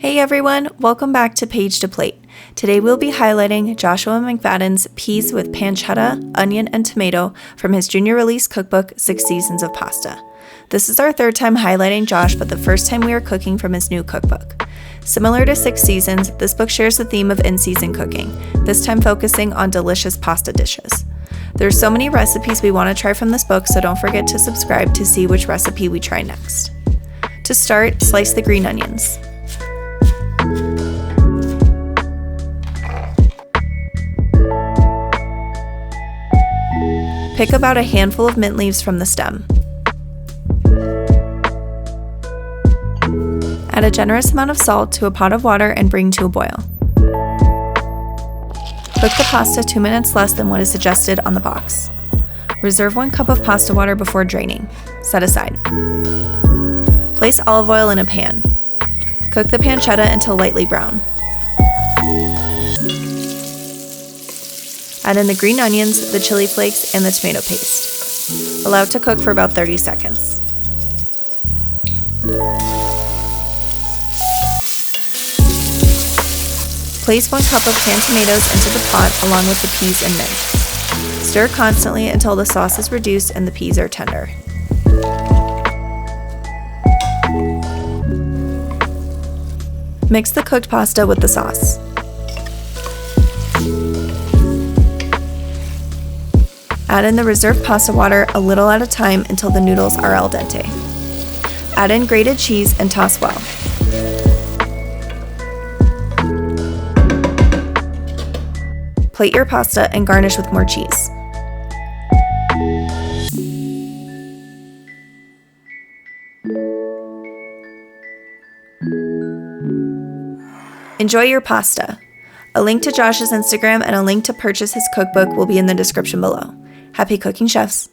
Hey everyone, welcome back to Page to Plate. Today we'll be highlighting Joshua McFadden's peas with pancetta, onion, and tomato from his junior release cookbook, 6 Seasons of Pasta. This is our third time highlighting Josh, but the first time we are cooking from his new cookbook. Similar to 6 Seasons, this book shares the theme of in-season cooking, this time focusing on delicious pasta dishes. There's so many recipes we want to try from this book, so don't forget to subscribe to see which recipe we try next. To start, slice the green onions. Pick about a handful of mint leaves from the stem. Add a generous amount of salt to a pot of water and bring to a boil. Cook the pasta 2 minutes less than what is suggested on the box. Reserve 1 cup of pasta water before draining. Set aside. Place olive oil in a pan. Cook the pancetta until lightly brown. Add in the green onions, the chili flakes, and the tomato paste. Allow it to cook for about 30 seconds. Place 1 cup of canned tomatoes into the pot along with the peas and mint. Stir constantly until the sauce is reduced and the peas are tender. Mix the cooked pasta with the sauce. Add in the reserved pasta water a little at a time until the noodles are al dente. Add in grated cheese and toss well. Plate your pasta and garnish with more cheese. Enjoy your pasta. A link to Josh's Instagram and a link to purchase his cookbook will be in the description below. Happy cooking, chefs!